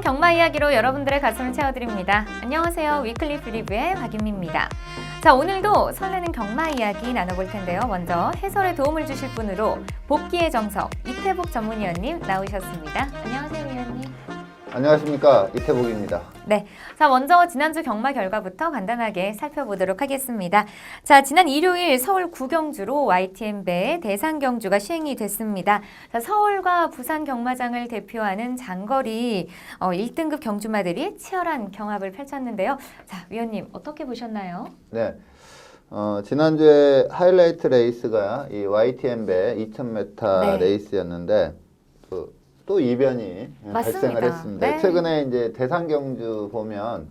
경마 이야기로 여러분들의 가슴을 채워드립니다. 안녕하세요. 위클리 프리뷰의 박윤미입니다. 자, 오늘도 설레는 경마 이야기 나눠볼 텐데요. 먼저 해설에 도움을 주실 분으로 복귀의 정석 이태복 전문위원님 나오셨습니다. 안녕하세요, 위원님. 안녕하십니까, 이태복입니다. 네, 자 먼저 지난주 경마 결과부터 간단하게 살펴보도록 하겠습니다. 자, 지난 일요일 서울 구경주로 YTN배 대상경주가 시행이 됐습니다. 자, 서울과 부산 경마장을 대표하는 장거리 1등급 경주마들이 치열한 경합을 펼쳤는데요. 자, 위원님 어떻게 보셨나요? 네, 지난주에 하이라이트 레이스가 이 YTN배 2000m 네. 레이스였는데 또 이변이 발생을 했습니다. 네. 최근에 이제 대상경주 보면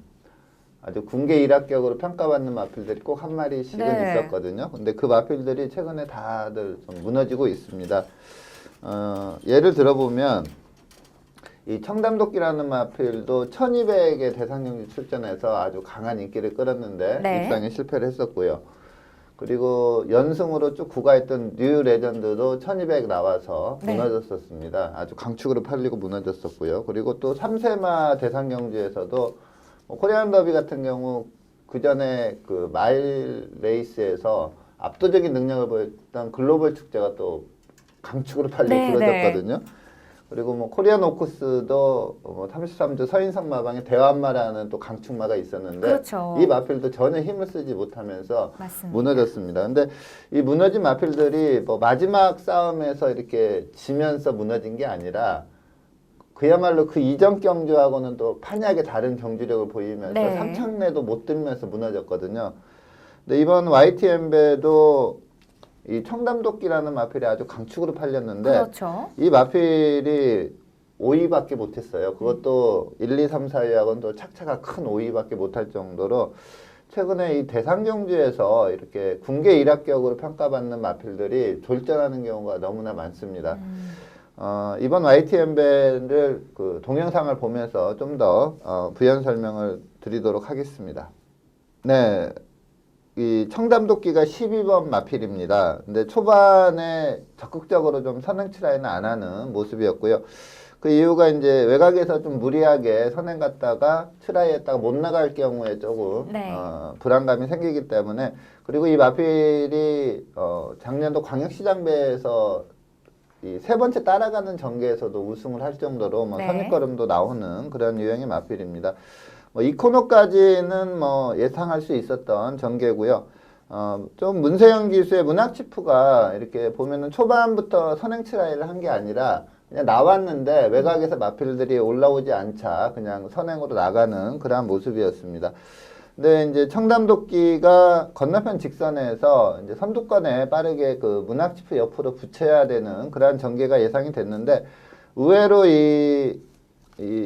아주 군계 일합격으로 평가받는 마필들이 꼭 한 마리씩은 네. 있었거든요. 근데 그 마필들이 최근에 다들 좀 무너지고 있습니다. 예를 들어보면 이 청담도끼라는 마필도 1200의 대상경주 출전해서 아주 강한 인기를 끌었는데 네. 입상에 실패를 했었고요. 그리고 연승으로 쭉 구가했던 뉴 레전드도 1200 나와서 네. 무너졌었습니다. 아주 강축으로 팔리고 무너졌었고요. 그리고 또 3세마 대상경주에서도 코리안 더비 같은 경우 그 전에 그 마일 레이스에서 압도적인 능력을 보였던 글로벌 축제가 또 강축으로 팔리고 네, 부러졌거든요. 그리고 뭐 코리안 오쿠스도 33주 서인성 마방에 대환마라는 또 강축마가 있었는데 그렇죠. 이 마필도 전혀 힘을 쓰지 못하면서 맞습니다. 무너졌습니다. 근데 이 무너진 마필들이 뭐 마지막 싸움에서 이렇게 지면서 무너진 게 아니라 그야말로 그 이전 경주하고는 또 판이하게 다른 경주력을 보이면서 네. 3천내도 못 들면서 무너졌거든요. 근데 이번 YTN배도 이 청담도끼라는 마필이 아주 강축으로 팔렸는데 그렇죠. 이 마필이 5위밖에 못했어요. 그것도 1, 2, 3, 4위하고는 또 착차가 큰 5위밖에 못할 정도로 최근에 이 대상경주에서 이렇게 군계 일합격으로 평가받는 마필들이 졸전하는 경우가 너무나 많습니다. 이번 YTN배를 그 동영상을 보면서 좀 더 부연 설명을 드리도록 하겠습니다. 네. 이 청담도끼가 12번 마필입니다. 근데 초반에 적극적으로 좀 선행치 라인을 안 하는 모습이었고요. 그 이유가 이제 외곽에서 좀 무리하게 선행 갔다가 트라이 했다가 못 나갈 경우에 조금 네. 불안감이 생기기 때문에, 그리고 이 마필이 작년도 광역시장배에서 이 세 번째 따라가는 전개에서도 우승을 할 정도로 뭐 네. 선입걸음도 나오는 그런 유형의 마필입니다. 이 코너까지는 뭐 예상할 수 있었던 전개고요. 좀 문세영 기수의 문학치프가 이렇게 보면은 초반부터 선행치 라인을 한 게 아니라 그냥 나왔는데 외곽에서 마필들이 올라오지 않자 그냥 선행으로 나가는 그러한 모습이었습니다. 근데 이제 청담도끼가 건너편 직선에서 이제 선두권에 빠르게 그 문학치프 옆으로 붙여야 되는 그러한 전개가 예상이 됐는데 의외로 이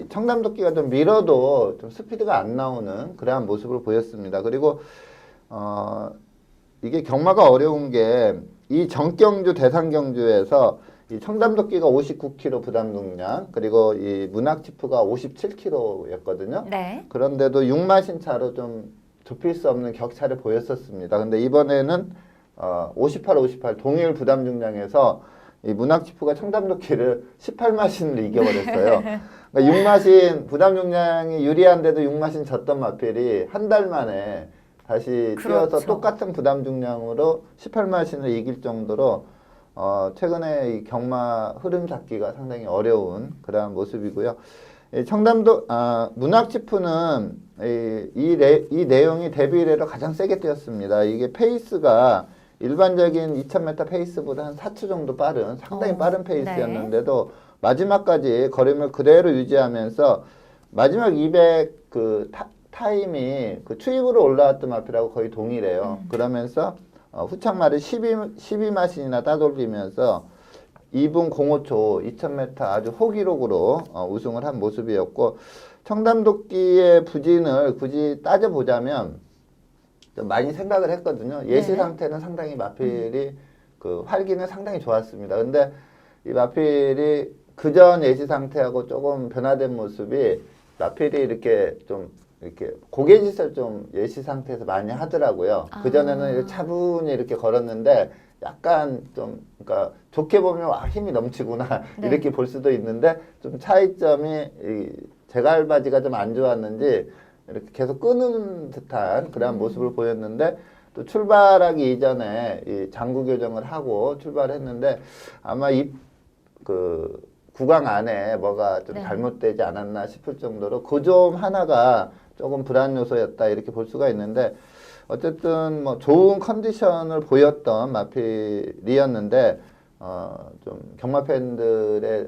청담도끼가 좀 밀어도 좀 스피드가 안 나오는 그러한 모습을 보였습니다. 그리고 이게 경마가 어려운 게 이 정경주 대상경주에서 이 청담도끼가 59kg 부담 중량, 그리고 이 문학치프가 57kg였거든요. 네. 그런데도 6마신 차로 좀 좁힐 수 없는 격차를 보였었습니다. 근데 이번에는 58, 58 동일 부담 중량에서 이 문학치프가 청담도끼를 18마신을 이겨버렸어요. 그러니까 6마신 부담 중량이 유리한데도 6마신 졌던 마필이 한 달 만에 다시 그렇죠. 뛰어서 똑같은 부담 중량으로 18마신을 이길 정도로 최근에 이 경마 흐름 잡기가 상당히 어려운 그러한 모습이고요. 이 문학치프는 이 내용이 데뷔 이래로 가장 세게 뛰었습니다. 이게 페이스가 일반적인 2000m 페이스보다 한 4초 정도 빠른 상당히 빠른 페이스였는데도 마지막까지 걸음을 그대로 유지하면서 마지막 200 그 타임이 그 추입으로 올라왔던 마필하고 거의 동일해요. 그러면서 후창말을 12마신이나 따돌리면서 2분 05초 2000m 아주 호기록으로 우승을 한 모습이었고, 청담도끼의 부진을 굳이 따져보자면 좀 많이 생각을 했거든요. 예시 상태는 상당히 마필이 그 활기는 상당히 좋았습니다. 근데 이 마필이 그전 예시 상태하고 조금 변화된 모습이 마필이 이렇게 좀 이렇게 고개짓을 좀 예시 상태에서 많이 하더라고요. 그전에는 이렇게 차분히 이렇게 걸었는데 약간 좀 그러니까 좋게 보면 와, 힘이 넘치구나 네. 이렇게 볼 수도 있는데 좀 차이점이 제갈바지가 좀 안 좋았는지 이렇게 계속 끄는 듯한 그런 모습을 보였는데 또 출발하기 이전에 이 장구 교정을 하고 출발했는데 아마 이 그 구강 안에 뭐가 좀 네. 잘못되지 않았나 싶을 정도로 그 점 하나가 조금 불안 요소였다 이렇게 볼 수가 있는데 어쨌든 뭐 좋은 컨디션을 보였던 마필이었는데 좀 경마 팬들의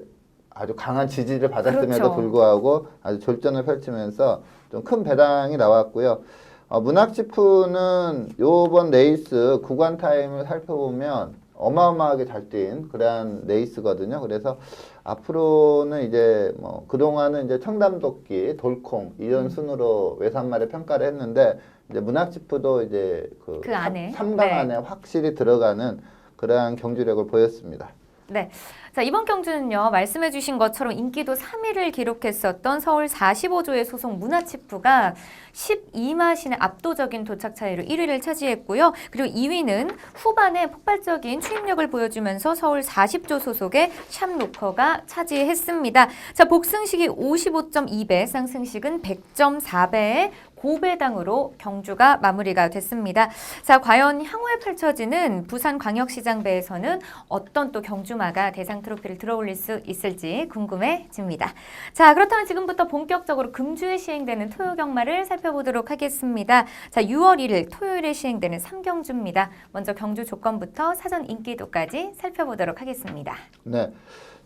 아주 강한 지지를 받았음에도 그렇죠. 불구하고 아주 졸전을 펼치면서 좀 큰 배당이 나왔고요. 문학지푸는 요번 레이스 구간 타임을 살펴보면 어마어마하게 잘 뛴 그런 레이스거든요. 그래서 앞으로는 이제 뭐 그동안은 이제 청담도끼, 돌콩 이런 순으로 외산말에 평가를 했는데 이제 문학지푸도 이제 그 그 안에. 3강 네. 안에 확실히 들어가는 그러한 경주력을 보였습니다. 네. 자, 이번 경주는요, 말씀해 주신 것처럼 인기도 3위를 기록했었던 서울 45조의 소속 문화치프가 12마신의 압도적인 도착 차이로 1위를 차지했고요. 그리고 2위는 후반에 폭발적인 추임력을 보여주면서 서울 40조 소속의 샵로커가 차지했습니다. 자, 복승식이 55.2배, 쌍승식은 100.4배의 고배당으로 경주가 마무리가 됐습니다. 자, 과연 향후에 펼쳐지는 부산광역시장배에서는 어떤 또 경주마가 대상 트로피를 들어올릴 수 있을지 궁금해집니다. 자, 그렇다면 지금부터 본격적으로 금주에 시행되는 토요경마를 살펴보도록 하겠습니다. 자, 6월 1일 토요일에 시행되는 3경주입니다. 먼저 경주 조건부터 사전 인기도까지 살펴보도록 하겠습니다. 네.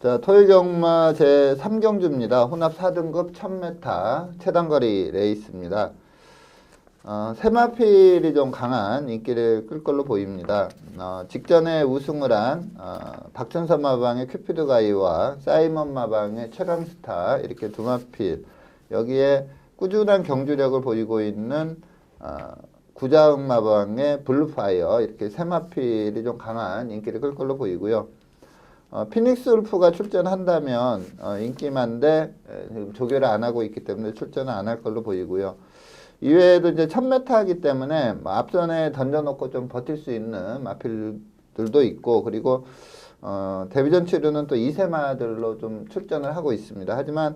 자, 토요경마 제 3경주입니다. 혼합 4등급 1000m 최단거리 레이스입니다. 세마필이 좀 강한 인기를 끌 걸로 보입니다. 직전에 우승을 한 박천선 마방의 큐피드 가이와 사이먼 마방의 최강스타 이렇게 두 마필 여기에 꾸준한 경주력을 보이고 있는 구자흥 마방의 블루파이어 이렇게 세 마필이 좀 강한 인기를 끌 걸로 보이고요. 피닉스 울프가 출전한다면 인기만데 지금 조결을 안 하고 있기 때문에 출전을 안 할 걸로 보이고요. 이외에도 이제 1000m이기 때문에 앞선에 던져놓고 좀 버틸 수 있는 마필들도 있고 그리고 데뷔전 치료는 또 2세마들로 좀 출전을 하고 있습니다. 하지만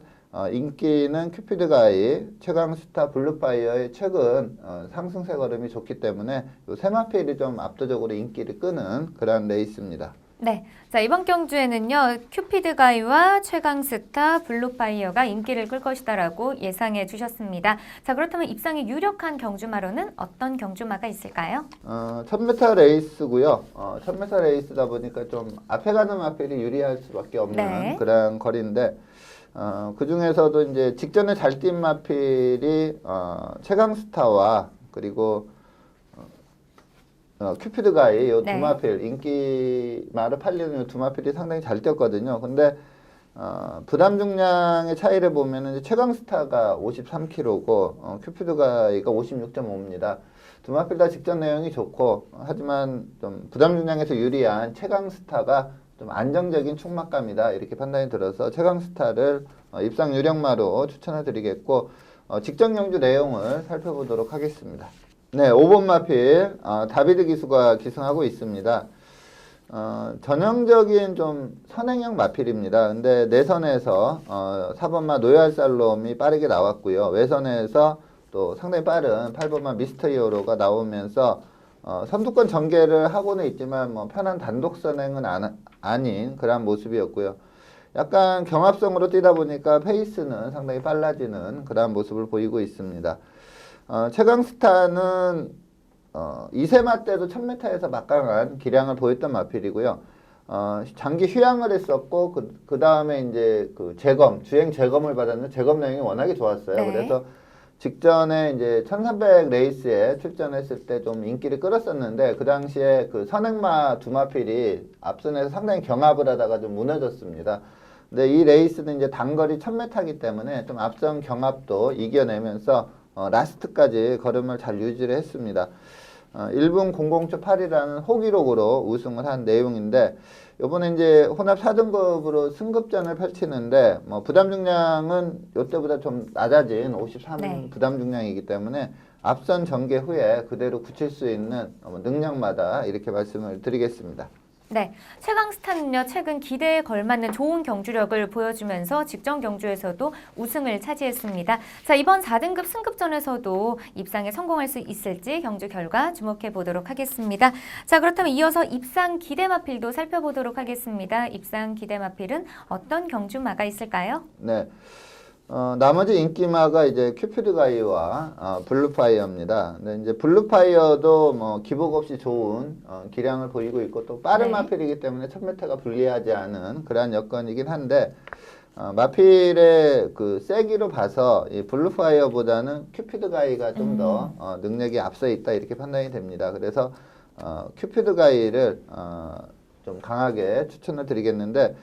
인기는 큐피드 가이, 최강스타, 블루파이어의 최근 상승세 걸음이 좋기 때문에 이 세마필이 좀 압도적으로 인기를 끄는 그런 레이스입니다. 네. 자, 이번 경주에는요, 큐피드 가이와 최강스타, 블루파이어가 인기를 끌 것이다라고 예상해 주셨습니다. 자, 그렇다면 입상이 유력한 경주마로는 어떤 경주마가 있을까요? 1000m 레이스고요. 1000m 레이스다 보니까 좀 앞에 가는 마필이 유리할 수밖에 없는 네. 그런 거리인데 그 중에서도 이제 직전에 잘 뛴 마필이 최강스타와 그리고 큐피드 가이 이 두 네. 마필 인기마로 팔리는 이 두 마필이 상당히 잘 뛰었거든요. 근데 부담 중량의 차이를 보면은 이제 최강스타가 53kg고 큐피드 가이가 56.5입니다. 두 마필 다 직전 내용이 좋고 하지만 좀 부담 중량에서 유리한 최강스타가 좀 안정적인 충막감이다 이렇게 판단이 들어서 최강스타를 입상 유력마로 추천을 드리겠고 직전 경주 내용을 살펴보도록 하겠습니다. 네, 5번 마필 다비드 기수가 기승하고 있습니다. 전형적인 좀 선행형 마필입니다. 근데 내선에서 4번마 노얄 살롬이 빠르게 나왔고요. 외선에서 또 상당히 빠른 8번마 미스터 히어로가 나오면서 선두권 전개를 하고는 있지만 뭐 편한 단독 선행은 아닌 그런 모습이었고요. 약간 경합성으로 뛰다 보니까 페이스는 상당히 빨라지는 그런 모습을 보이고 있습니다. 최강스타는 2세마 때도 1000m에서 막강한 기량을 보였던 마필이고요. 장기 휴양을 했었고 그 다음에 이제 그 주행 재검을 받았는데 재검 내용이 워낙에 좋았어요. 네. 그래서 직전에 이제 1300 레이스에 출전했을 때 좀 인기를 끌었었는데 그 당시에 그 선행마 두 마필이 앞선에서 상당히 경합을 하다가 좀 무너졌습니다. 근데 이 레이스는 이제 단거리 1000m이기 때문에 좀 앞선 경합도 이겨내면서 라스트까지 걸음을 잘 유지를 했습니다. 1분 00초 8이라는 호기록으로 우승을 한 내용인데 이번에 이제 혼합 4등급으로 승급전을 펼치는데 뭐 부담 중량은 이때보다 좀 낮아진 53 네. 부담 중량이기 때문에 앞선 전개 후에 그대로 굳힐 수 있는 능력마다 이렇게 말씀을 드리겠습니다. 네, 최강스타는요 최근 기대에 걸맞는 좋은 경주력을 보여주면서 직전 경주에서도 우승을 차지했습니다. 자, 이번 4등급 승급전에서도 입상에 성공할 수 있을지 경주 결과 주목해 보도록 하겠습니다. 자, 그렇다면 이어서 입상 기대마필도 살펴보도록 하겠습니다. 입상 기대마필은 어떤 경주마가 있을까요? 네. 나머지 인기마가 이제 큐피드 가이와 블루파이어입니다. 근데 이제 블루파이어도 뭐 기복 없이 좋은 기량을 보이고 있고 또 빠른 네. 마필이기 때문에 1000m가 불리하지 않은 그러한 여건이긴 한데 마필의 그 세기로 봐서 이 블루파이어보다는 큐피드 가이가 좀 더 능력이 앞서 있다 이렇게 판단이 됩니다. 그래서 큐피드 가이를 좀 강하게 추천을 드리겠는데.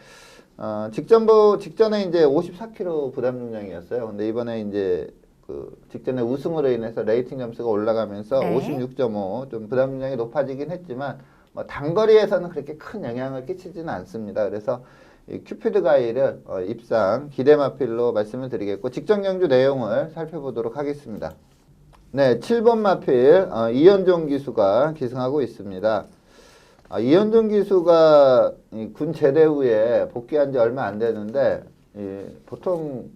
직전에 이제 54kg 부담 중량이었어요. 근데 이번에 이제 그 직전에 우승으로 인해서 레이팅 점수가 올라가면서 네. 56.5 좀 부담 중량이 높아지긴 했지만 뭐 단거리에서는 그렇게 큰 영향을 끼치지는 않습니다. 그래서 이 큐피드 가이를 입상 기대마필로 말씀을 드리겠고 직전 경주 내용을 살펴보도록 하겠습니다. 네, 7번 마필 이현종 기수가 기승하고 있습니다. 이현종 기수가 군 제대 후에 복귀한 지 얼마 안 되는데 보통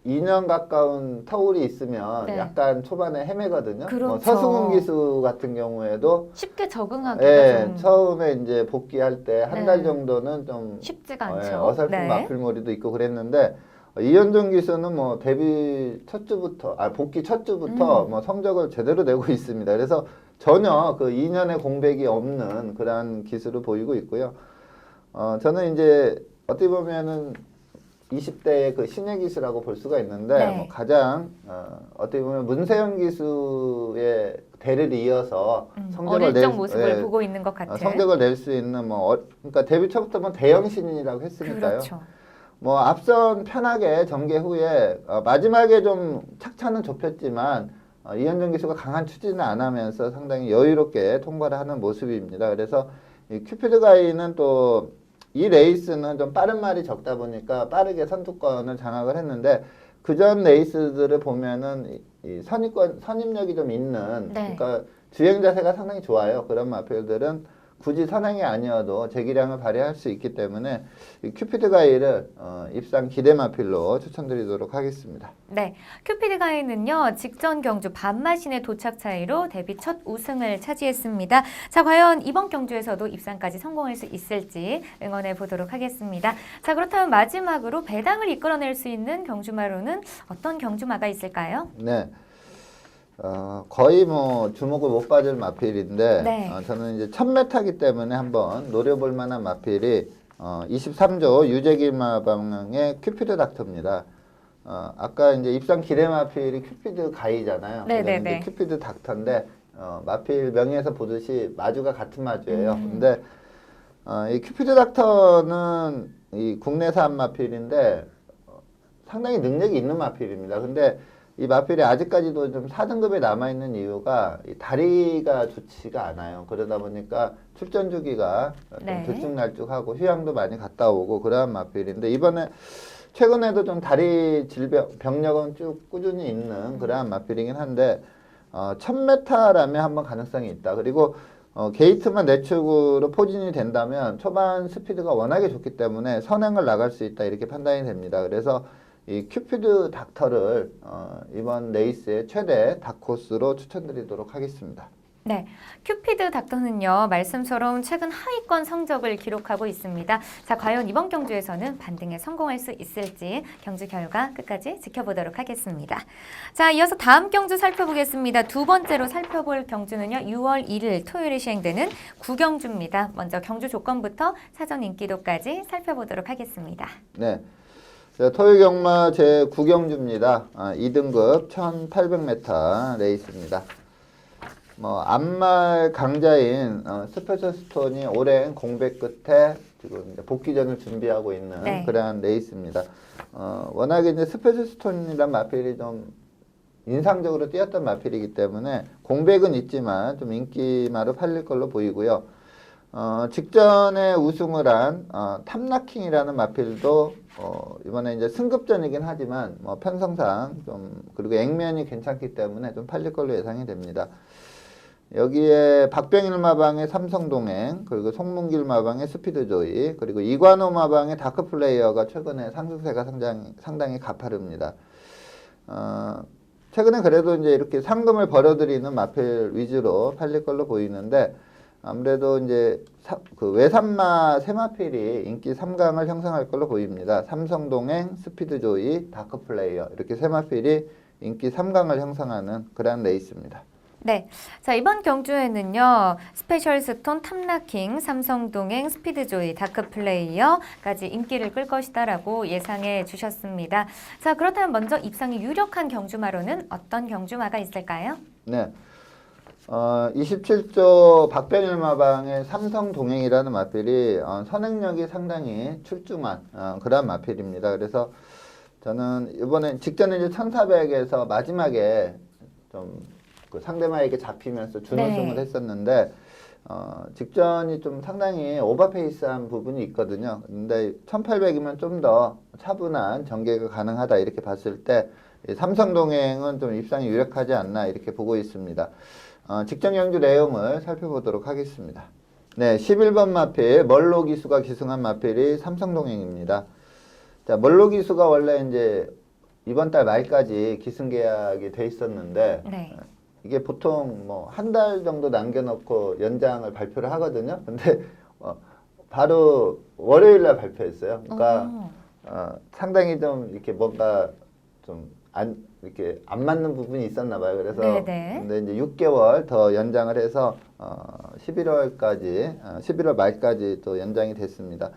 2년 가까운 터울이 있으면 네. 약간 초반에 헤매거든요. 그렇죠. 뭐 서승훈 기수 같은 경우에도 쉽게 적응하기가 좀 처음에 이제 복귀할 때 한 달 네. 정도는 좀 쉽지가 않죠. 어설픈 네. 마필머리도 있고 그랬는데 이현종 기수는 뭐 데뷔 첫 주부터 복귀 첫 주부터 뭐 성적을 제대로 내고 있습니다. 그래서 전혀 그 2년의 공백이 없는 그러한 기술을 보이고 있고요. 저는 이제 어떻게 보면은 20대의 그 신예 기수라고 볼 수가 있는데 네. 뭐 가장 어떻게 보면 문세영 기수의 대를 이어서 성적을 어릴 적 모습을 보고 있는 것 같은. 성적을 낼 수 있는 뭐 그러니까 데뷔 초부터 뭐 대형 신인이라고 했으니까요. 그렇죠. 뭐 앞선 편하게 전개 후에 마지막에 좀 착차는 좁혔지만 이현정 기수가 강한 추진을 안 하면서 상당히 여유롭게 통과를 하는 모습입니다. 그래서 이 큐피드 가이는 또 이 레이스는 좀 빠른 말이 적다 보니까 빠르게 선두권을 장악을 했는데 그전 레이스들을 보면은 이 선임력이 좀 있는 네. 그러니까 주행 자세가 상당히 좋아요. 그런 마필들은 굳이 선행이 아니어도 재기량을 발휘할 수 있기 때문에 이 큐피드 가이를 입상 기대 마필로 추천드리도록 하겠습니다. 네, 큐피드 가이는요 직전 경주 반마신의 도착 차이로 데뷔 첫 우승을 차지했습니다. 자, 과연 이번 경주에서도 입상까지 성공할 수 있을지 응원해 보도록 하겠습니다. 자, 그렇다면 마지막으로 배당을 이끌어낼 수 있는 경주마로는 어떤 경주마가 있을까요? 네. 거의 뭐 주목을 못 받을 마필인데 네. 저는 이제 1000m이기 때문에 한번 노려볼 만한 마필이 23조 유재길마방의 큐피드 닥터입니다. 아까 이제 입상 기대 마필이 큐피드 가이잖아요. 네네네. 근데 이제 큐피드 닥터인데 마필 명의에서 보듯이 마주가 같은 마주예요. 근데 이 큐피드 닥터는 이 국내산 마필인데 상당히 능력이 있는 마필입니다. 근데 이 마필이 아직까지도 좀 4등급에 남아있는 이유가 이 다리가 좋지가 않아요. 그러다 보니까 출전 주기가 네. 좀 들쭉날쭉하고 휴양도 많이 갔다 오고 그러한 마필인데 이번에 최근에도 좀 다리 병력은 쭉 꾸준히 있는 그러한 마필이긴 한데 1000m라면 한번 가능성이 있다. 그리고 게이트만 내축으로 포진이 된다면 초반 스피드가 워낙에 좋기 때문에 선행을 나갈 수 있다 이렇게 판단이 됩니다. 그래서 이 큐피드 닥터를 이번 레이스의 최대 닥코스로 추천드리도록 하겠습니다. 네, 큐피드 닥터는요 말씀처럼 최근 하위권 성적을 기록하고 있습니다. 자, 과연 이번 경주에서는 반등에 성공할 수 있을지 경주 결과 끝까지 지켜보도록 하겠습니다. 자, 이어서 다음 경주 살펴보겠습니다. 두 번째로 살펴볼 경주는요 6월 1일 토요일에 시행되는 구경주입니다. 먼저 경주 조건부터 사전 인기도까지 살펴보도록 하겠습니다. 네. 토요일 경마 제9경주입니다. 2등급 1800m 레이스입니다. 뭐 앞말 강자인 스페셜 스톤이 오랜 공백 끝에 지금 이제 복귀전을 준비하고 있는 네. 그러한 레이스입니다. 워낙에 이제 스페셜 스톤이란 마필이 좀 인상적으로 뛰었던 마필이기 때문에 공백은 있지만 좀 인기마로 팔릴 걸로 보이고요. 직전에 우승을 한 탑라킹이라는 마필도 이번에 이제 승급전이긴 하지만 뭐 편성상 좀 그리고 액면이 괜찮기 때문에 좀 팔릴 걸로 예상이 됩니다. 여기에 박병일 마방의 삼성동행, 그리고 송문길 마방의 스피드조이, 그리고 이관호 마방의 다크플레이어가 최근에 상승세가 상당히 가파릅니다. 최근에 그래도 이제 이렇게 상금을 벌어들이는 마필 위주로 팔릴 걸로 보이는데, 아무래도 이제 그 외산마 세 마필이 인기 3강을 형성할 걸로 보입니다. 삼성동행, 스피드조이, 다크플레이어 이렇게 세 마필이 인기 3강을 형성하는 그런 레이스입니다. 네. 자, 이번 경주에는요, 스페셜 스톤, 탐라킹, 삼성동행, 스피드조이, 다크플레이어까지 인기를 끌 것이다라고 예상해 주셨습니다. 자, 그렇다면 먼저 입상이 유력한 경주마로는 어떤 경주마가 있을까요? 네. 27조 박병일 마방의 삼성동행이라는 마필이 선행력이 상당히 출중한 그런 마필입니다. 그래서 저는 이번에 직전에 이제 1400에서 마지막에 좀 그 상대방에게 잡히면서 준우승을 했었는데 직전이 좀 상당히 오버페이스한 부분이 있거든요. 근데 1800이면 좀 더 차분한 전개가 가능하다 이렇게 봤을 때 삼성동행은 좀 입상이 유력하지 않나 이렇게 보고 있습니다. 직전 경주 내용을 살펴보도록 하겠습니다. 네, 11번 마필 멀로 기수가 기승한 마필이 삼성동행입니다. 자, 멀로 기수가 원래 이제 이번 달 말까지 기승 계약이 돼 있었는데 네. 이게 보통 뭐 한 달 정도 남겨놓고 연장을 발표를 하거든요. 근데 바로 월요일 날 발표했어요. 그러니까 상당히 좀 이렇게 뭔가 좀 이렇게 안 맞는 부분이 있었나 봐요. 그래서 네네. 근데 이제 6개월 더 연장을 해서 11월 말까지 또 연장이 됐습니다.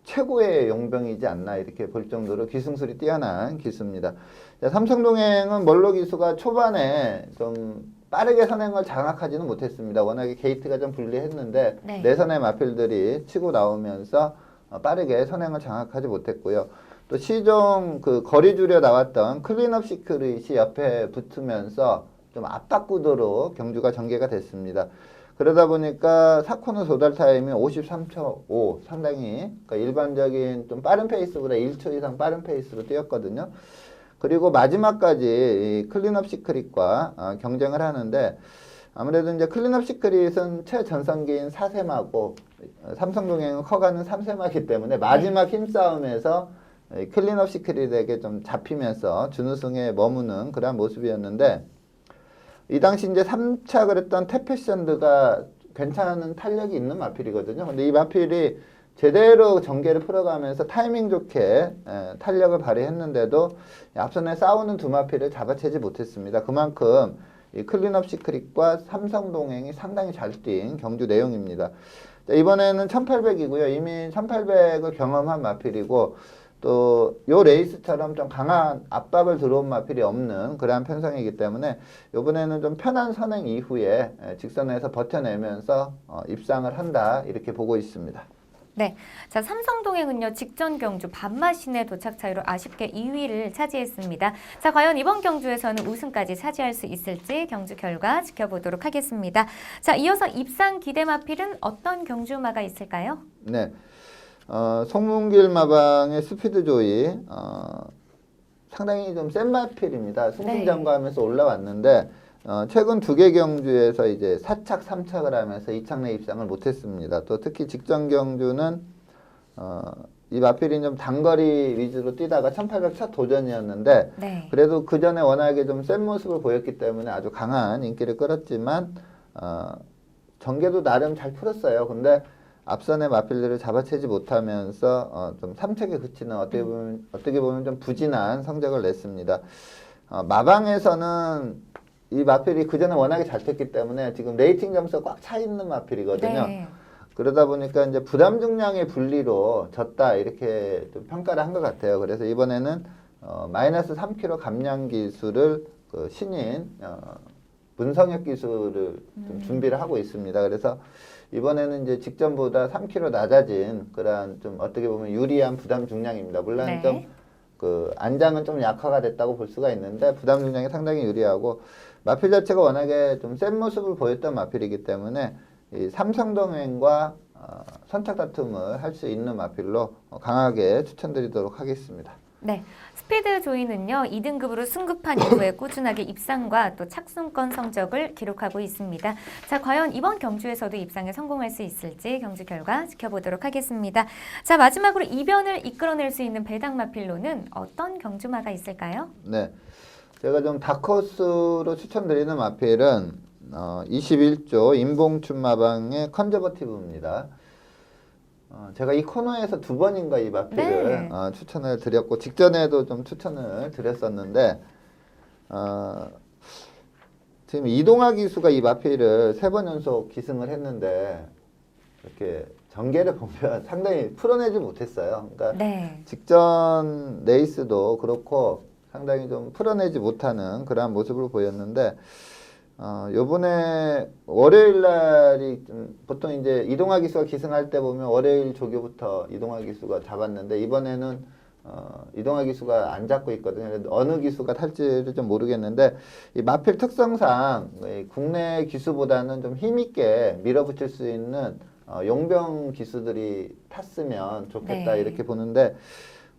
최고의 용병이지 않나 이렇게 볼 정도로 기승술이 뛰어난 기수입니다. 자, 삼성동행은 멀로 기수가 초반에 좀 빠르게 선행을 장악하지는 못했습니다. 워낙에 게이트가 좀 불리했는데 네. 내선의 마필들이 치고 나오면서 빠르게 선행을 장악하지 못했고요. 또 시종 그 거리 줄여 나왔던 클린업 시크릿이 옆에 붙으면서 좀 압박 구도로 경주가 전개가 됐습니다. 그러다 보니까 4코너 도달 타임이 53.5 상당히 그러니까 일반적인 좀 빠른 페이스보다 1초 이상 빠른 페이스로 뛰었거든요. 그리고 마지막까지 이 클린업 시크릿과 경쟁을 하는데 아무래도 이제 클린업 시크릿은 최전성기인 4세마고 삼성동행은 커가는 3세마기 때문에 마지막 힘싸움에서 클린업 시크릿에게 좀 잡히면서 준우승에 머무는 그런 모습이었는데 이 당시 이제 3착을 했던 태페션드가 괜찮은 탄력이 있는 마필이거든요. 근데 이 마필이 제대로 전개를 풀어가면서 타이밍 좋게 탄력을 발휘했는데도 앞선에 싸우는 두 마필을 잡아채지 못했습니다. 그만큼 이 클린업 시크릿과 삼성동행이 상당히 잘 뛴 경주 내용입니다. 자, 이번에는 1800이고요. 이미 1800을 경험한 마필이고 또 요 레이스처럼 좀 강한 압박을 들어온 마필이 없는 그러한 편성이기 때문에 이번에는 좀 편한 선행 이후에 직선에서 버텨내면서 입상을 한다 이렇게 보고 있습니다. 네. 자, 삼성동행은요, 직전 경주 반마신의 도착 차이로 아쉽게 2위를 차지했습니다. 자, 과연 이번 경주에서는 우승까지 차지할 수 있을지 경주 결과 지켜보도록 하겠습니다. 자, 이어서 입상 기대 마필은 어떤 경주마가 있을까요? 네. 송문길 마방의 스피드조이 상당히 좀 센 마필입니다. 승승장구하면서 올라왔는데 최근 2개 경주에서 이제 4착, 3착을 하면서 2착 내 입상을 못했습니다. 또 특히 직전 경주는 이 마필이 좀 단거리 위주로 뛰다가 1800 첫 도전이었는데 네. 그래도 그 전에 워낙에 좀 센 모습을 보였기 때문에 아주 강한 인기를 끌었지만 전개도 나름 잘 풀었어요. 근데 앞선의 마필들을 잡아채지 못하면서 좀 3착에 그치는 어떻게 보면 좀 부진한 성적을 냈습니다. 마방에서는 이 마필이 그전에 워낙에 잘 탔기 때문에 지금 레이팅 점수가 꽉 차 있는 마필이거든요. 네. 그러다 보니까 이제 부담 중량의 분리로 졌다 이렇게 좀 평가를 한 것 같아요. 그래서 이번에는 마이너스 3kg 감량 기술을 그 신인 문성혁 기술을 좀 준비를 하고 있습니다. 그래서 이번에는 이제 직전보다 3kg 낮아진 그런 좀 어떻게 보면 유리한 부담 중량입니다. 물론 네. 좀 그 안장은 좀 약화가 됐다고 볼 수가 있는데 부담 중량이 상당히 유리하고 마필 자체가 워낙에 좀 센 모습을 보였던 마필이기 때문에 이 삼성동행과 선착 다툼을 할 수 있는 마필로 강하게 추천드리도록 하겠습니다. 네, 스피드 조이는요 2등급으로 승급한 이후에 꾸준하게 입상과 또 착순권 성적을 기록하고 있습니다. 자, 과연 이번 경주에서도 입상에 성공할 수 있을지 경주 결과 지켜보도록 하겠습니다. 자, 마지막으로 이변을 이끌어낼 수 있는 배당 마필로는 어떤 경주마가 있을까요? 네, 제가 좀 다크호스로 추천드리는 마필은 21조 임봉춘 마방의 컨저버티브입니다. 제가 이 코너에서 2번인가 이 마필을 네. 추천을 드렸고 직전에도 좀 추천을 드렸었는데 지금 이동학 기수가 이 마필을 3번 연속 기승을 했는데 이렇게 전개를 보면 상당히 풀어내지 못했어요. 그러니까 네. 직전 레이스도 그렇고 상당히 좀 풀어내지 못하는 그러한 모습을 보였는데 요번에 월요일 날이 좀 보통 이제 이동학 기수가 기승할 때 보면 월요일 조교부터 이동학 기수가 잡았는데 이번에는 이동학 기수가 안 잡고 있거든요. 그래서 어느 기수가 탈지를 좀 모르겠는데 이 마필 특성상 이 국내 기수보다는 좀 힘있게 밀어붙일 수 있는 용병 기수들이 탔으면 좋겠다 네. 이렇게 보는데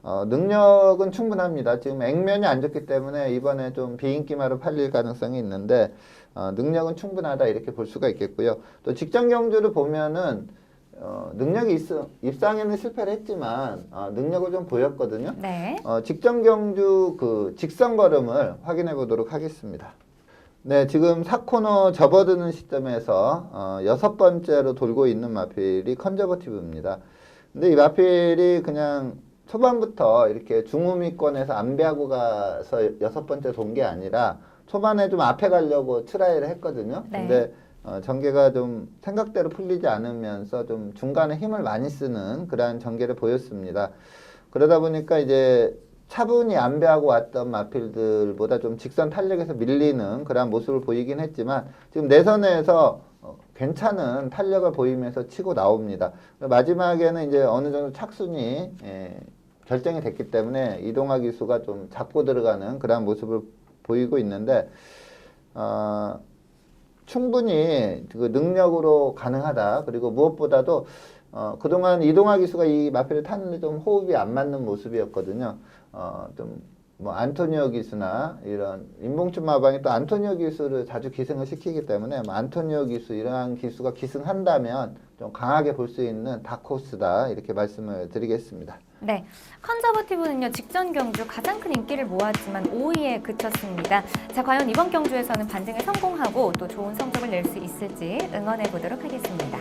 능력은 충분합니다. 지금 액면이 안 좋기 때문에 이번에 좀 비인기마로 팔릴 가능성이 있는데 능력은 충분하다 이렇게 볼 수가 있겠고요. 또 직전 경주를 보면은 능력이 입상에는 실패를 했지만 능력을 좀 보였거든요. 네. 직전 경주 그 직선 걸음을 확인해 보도록 하겠습니다. 네, 지금 4코너 접어드는 시점에서 6번째로 돌고 있는 마필이 컨저버티브입니다. 근데 이 마필이 그냥 초반부터 이렇게 중후미권에서 안배하고 가서 6번째 돈 게 아니라 초반에 좀 앞에 가려고 트라이를 했거든요. 네. 근데 전개가 좀 생각대로 풀리지 않으면서 좀 중간에 힘을 많이 쓰는 그러한 전개를 보였습니다. 그러다 보니까 이제 차분히 안배하고 왔던 마필들보다 좀 직선 탄력에서 밀리는 그러한 모습을 보이긴 했지만 지금 내선에서 괜찮은 탄력을 보이면서 치고 나옵니다. 마지막에는 이제 어느 정도 착순이 결정이 됐기 때문에 이동학 기수가 좀 잡고 들어가는 그러한 모습을 보이고 있는데 충분히 그 능력으로 가능하다. 그리고 무엇보다도 그동안 이동학 기수가 이 마필을 탔는데 좀 호흡이 안 맞는 모습이었거든요. 좀 뭐 안토니오 기수나 이런 임봉춘 마방이 또 안토니오 기수를 자주 기승을 시키기 때문에 뭐 안토니오 기수 이러한 기수가 기승한다면 좀 강하게 볼 수 있는 다크호스다 이렇게 말씀을 드리겠습니다. 네, 컨저버티브는요 직전 경주 가장 큰 인기를 모았지만 5위에 그쳤습니다. 자, 과연 이번 경주에서는 반등에 성공하고 또 좋은 성적을 낼 수 있을지 응원해 보도록 하겠습니다.